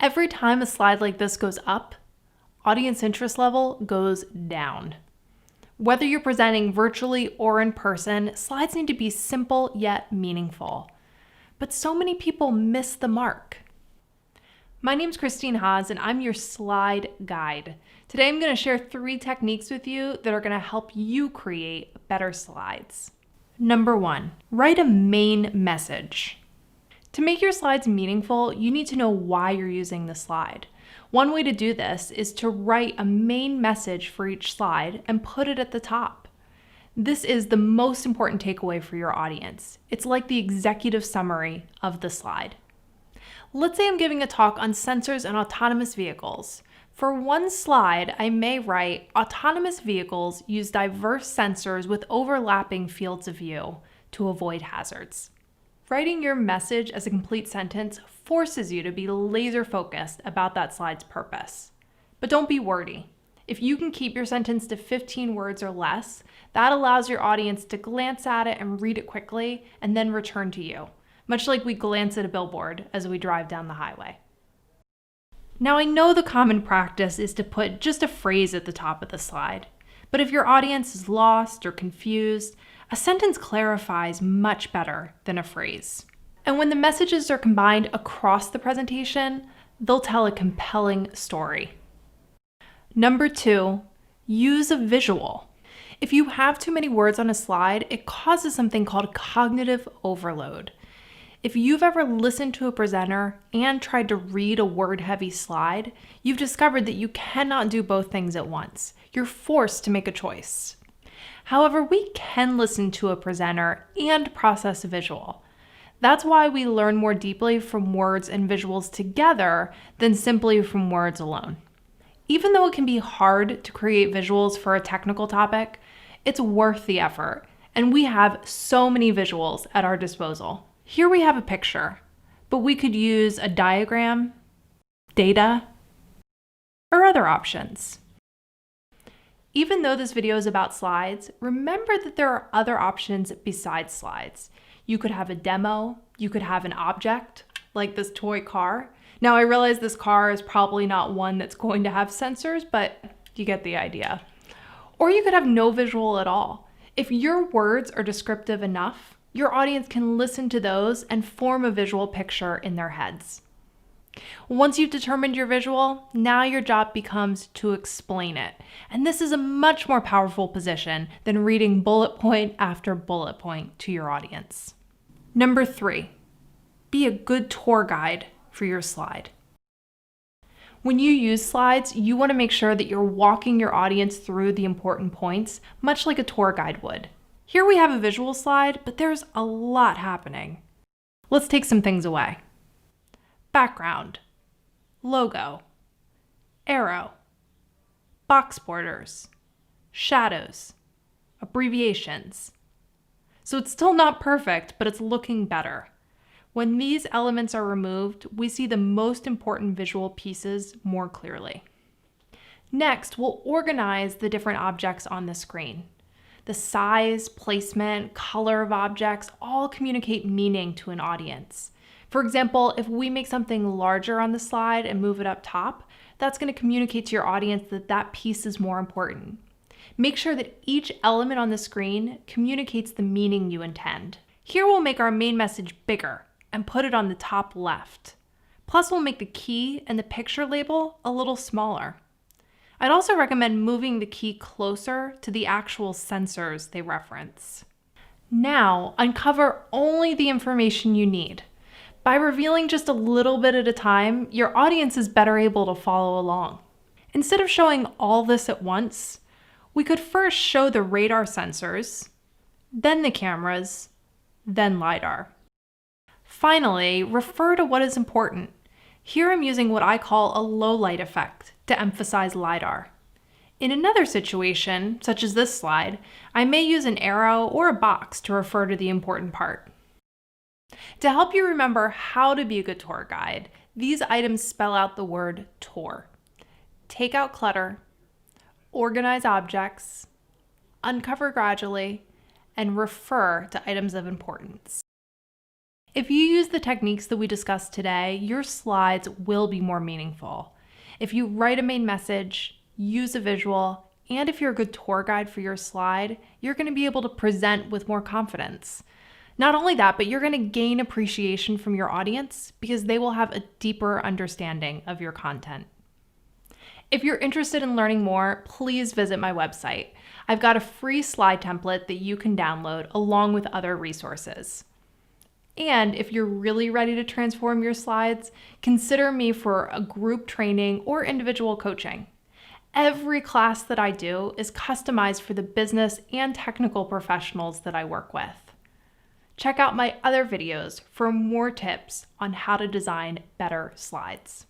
Every time a slide like this goes up, audience interest level goes down. Whether you're presenting virtually or in person, slides need to be simple yet meaningful. But so many people miss the mark. My name's Christine Haas, and I'm your slide guide. Today I'm going to share 3 techniques with you that are going to help you create better slides. Number 1, write a main message. To make your slides meaningful, you need to know why you're using the slide. One way to do this is to write a main message for each slide and put it at the top. This is the most important takeaway for your audience. It's like the executive summary of the slide. Let's say I'm giving a talk on sensors and autonomous vehicles. For one slide, I may write, autonomous vehicles use diverse sensors with overlapping fields of view to avoid hazards. Writing your message as a complete sentence forces you to be laser focused about that slide's purpose. But don't be wordy. If you can keep your sentence to 15 words or less, that allows your audience to glance at it and read it quickly and then return to you, much like we glance at a billboard as we drive down the highway. Now, I know the common practice is to put just a phrase at the top of the slide, but if your audience is lost or confused, a sentence clarifies much better than a phrase. And when the messages are combined across the presentation, they'll tell a compelling story. Number 2, use a visual. If you have too many words on a slide, it causes something called cognitive overload. If you've ever listened to a presenter and tried to read a word-heavy slide, you've discovered that you cannot do both things at once. You're forced to make a choice. However, we can listen to a presenter and process a visual. That's why we learn more deeply from words and visuals together than simply from words alone. Even though it can be hard to create visuals for a technical topic, it's worth the effort, and we have so many visuals at our disposal. Here we have a picture, but we could use a diagram, data, or other options. Even though this video is about slides, remember that there are other options besides slides. You could have a demo, you could have an object, like this toy car. Now, I realize this car is probably not one that's going to have sensors, but you get the idea. Or you could have no visual at all. If your words are descriptive enough, your audience can listen to those and form a visual picture in their heads. Once you've determined your visual, now your job becomes to explain it. And this is a much more powerful position than reading bullet point after bullet point to your audience. Number 3, be a good tour guide for your slide. When you use slides, you want to make sure that you're walking your audience through the important points, much like a tour guide would. Here we have a visual slide, but there's a lot happening. Let's take some things away. Background, logo, arrow, box borders, shadows, abbreviations. So it's still not perfect, but it's looking better. When these elements are removed, we see the most important visual pieces more clearly. Next, we'll organize the different objects on the screen. The size, placement, color of objects all communicate meaning to an audience. For example, if we make something larger on the slide and move it up top, that's going to communicate to your audience that that piece is more important. Make sure that each element on the screen communicates the meaning you intend. Here we'll make our main message bigger and put it on the top left. Plus, we'll make the key and the picture label a little smaller. I'd also recommend moving the key closer to the actual sensors they reference. Now, uncover only the information you need. By revealing just a little bit at a time, your audience is better able to follow along. Instead of showing all this at once, we could first show the radar sensors, then the cameras, then LiDAR. Finally, refer to what is important. Here I'm using what I call a low light effect to emphasize LiDAR. In another situation, such as this slide, I may use an arrow or a box to refer to the important part. To help you remember how to be a good tour guide, these items spell out the word tour. Take out clutter, organize objects, uncover gradually, and refer to items of importance. If you use the techniques that we discussed today, your slides will be more meaningful. If you write a main message, use a visual, and if you're a good tour guide for your slide, you're going to be able to present with more confidence. Not only that, but you're going to gain appreciation from your audience because they will have a deeper understanding of your content. If you're interested in learning more, please visit my website. I've got a free slide template that you can download along with other resources. And if you're really ready to transform your slides, consider me for a group training or individual coaching. Every class that I do is customized for the business and technical professionals that I work with. Check out my other videos for more tips on how to design better slides.